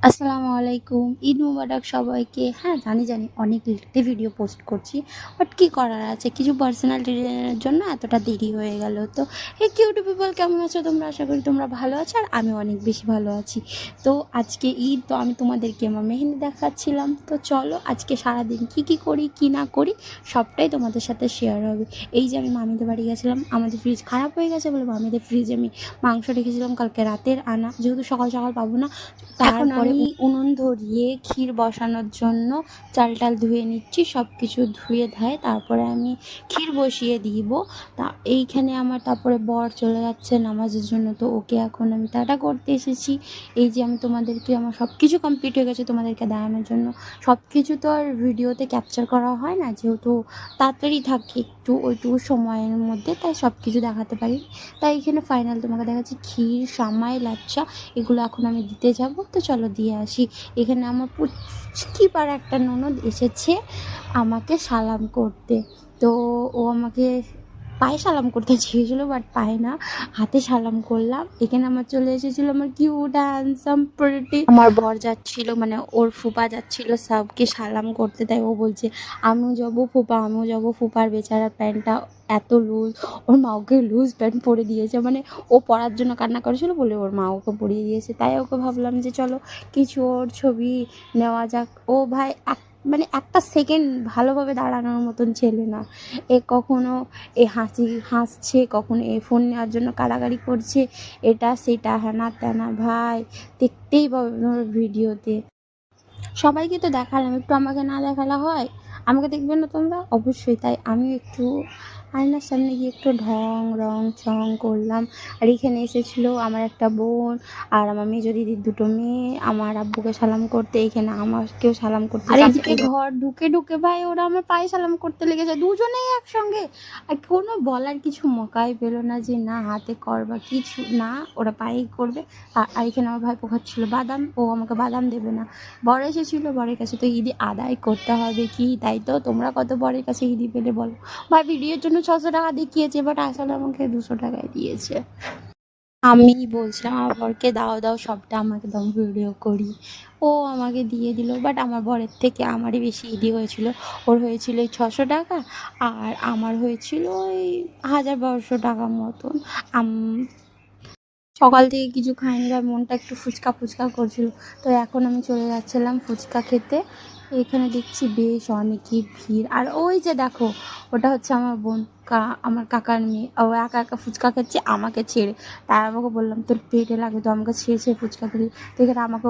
আসসালামু আলাইকুম। ঈদ মুবারক সবাইকে। হ্যাঁ, জানি অনেক লেটে ভিডিও পোস্ট করছি। বাট কি করার আছে? কিছু পার্সোনাল রিজনের জন্য এতটা দেরি হয়ে গেল। তো হে কিউট পিপল, কেমন আছো তোমরা? আশা করি তোমরা ভালো আছো আর আমি অনেক বেশি ভালো আছি। তো আজকে ঈদ, তো আমি তোমাদেরকে আমার মেহেন্দি দেখাচ্ছিলাম। তো চলো আজকে সারাদিন কি করি কি না করি সবটাই তোমাদের সাথে শেয়ার হবে। এই যে আমি মামিদের বাড়ি গেছিলাম, আমাদের ফ্রিজ খারাপ হয়ে গেছে বলে মামিদের ফ্রিজে আমি মাংস রেখেছিলাম কালকে রাতের আনা, যেহেতু সকাল সকাল পাবো না। এখন তারপরে আমি উনুন ধরিয়ে ক্ষীর বসানোর জন্য চাল টাল ধুয়ে নিচ্ছি, সব কিছু ধুয়ে ধায় তারপরে আমি ক্ষীর বসিয়ে দিব। তা এইখানে আমার তারপরে বর চলে যাচ্ছে নামাজের জন্য, তো ওকে এখন আমি টাটা করতে এসেছি। এই যে আমি তোমাদেরকে আমার সব কিছু কমপ্লিট হয়ে গেছে তোমাদেরকে দেখানোর জন্য। সব কিছু তো আর ভিডিওতে ক্যাপচার করা হয় না, যেহেতু তাড়াতাড়ি থাকে একটু ওইটুকু সময়ের মধ্যে, তাই সব কিছু দেখাতে পারি। তাই এখানে ফাইনাল তোমাকে দেখাচ্ছি ক্ষীর, সামাই, লাচ্চা, এগুলো এখন আমি দিতে যাব। তো চলো দিয়ে আসি। এখানে আমার পুচকি পাড়া একটা ননদ এসেছে আমাকে সালাম করতে। তো ও আমাকে পায়ে সালাম করতে চেয়েছিলো, বাট পায়ে না, হাতে সালাম করলাম। এখানে আমার চলে এসেছিলো আমার কিউট হ্যান্ডসাম প্রিটি আমার বর যাচ্ছিল, মানে ওর ফুপা যাচ্ছিল সবকে সালাম করতে। তাই ও বলছে আমিও যাবো ফুপা, আমিও যাবো ফুপার। বেচারা প্যান্টটা এত লুজ, ওর মা ওকে লুজ প্যান্ট পরে দিয়েছে, মানে ও পরার জন্য কান্না করেছিল বলে ওর মা ওকে পরিয়ে দিয়েছে। তাই ওকে ভাবলাম যে চলো কিছু ওর ছবি নেওয়া যাক। ও ভাই মানে একটা সেকেন্ড ভালোভাবে দাঁড়ানোর মতন ছেলে না। এ কখনো হাসছে, কখনো এ ফোন নেওয়ার জন্য কাড়াকাড়ি করছে, এটা সেটা হ্যানা ত্যানা। ভাই দেখতেই পাবে তোমার ভিডিওতে। সবাইকে তো দেখালাম, একটু আমাকে না দেখালে হয়? আমাকে দেখবে না তোমরা? অবশ্যই। তাই আমি একটু আয়নার সামনে গিয়ে একটু রং চং করলাম। আর এখানে এসেছিলো আমার একটা বোন আর আমার মেজো দিদির দুটো মেয়ে আমার আব্বুকে সালাম করতে, এইখানে আমাকেও সালাম করতে। আর এদিকে ঘর ঢুকে ভাই ওরা আমার পায়ে সালাম করতে লেগেছে দুজনেই একসঙ্গে। আর কোনো বলার কিছু মকাই পেলো না যে না হাতে কর বা কিছু না, ওরা পায়েই করবে। আর এখানে আমার ভাই পোখাচ্ছিল বাদাম, ও আমাকে বাদাম দেবে না। বর এসেছিলো, বরের কাছে তো ঈদি আদায় করতে হবে কি, তাই তো? তোমরা কত বরের কাছে ঈদি পেলে বলো? ভাই ভিডিওর জন্য 600 টাকা দেখিয়েছে, বাট আসলে আমাকে 200 টাকায় দিয়েছে। আমি বলছিলাম আমার বরকে দাও সবটা আমাকে দাও, ভিডিও করি। ও আমাকে দিয়ে দিল, বাট আমার বরের থেকে আমারই বেশি ঈদি হয়েছিল। ওর হয়েছিল এই 600 টাকা আর আমার হয়েছিল ওই 1000-1200 টাকা মতন। সকাল থেকে কিছু খাইনি বা মনটা একটু ফুচকা করছিল। তো এখন আমি চলে যাচ্ছিলাম ফুচকা খেতে। এখানে দেখছি বেশ অনেকই ভিড়। আর ওই যে দেখো, ওটা হচ্ছে আমার বোন, আমার কাকার মেয়ে। ও একা একা ফুচকা খাচ্ছে আমাকে ছেড়ে। তাই আমাকে বললাম তোর পেটে লাগে তো আমাকে ছেড়ে ফুচকা খেলি। তো এখানে আমাকে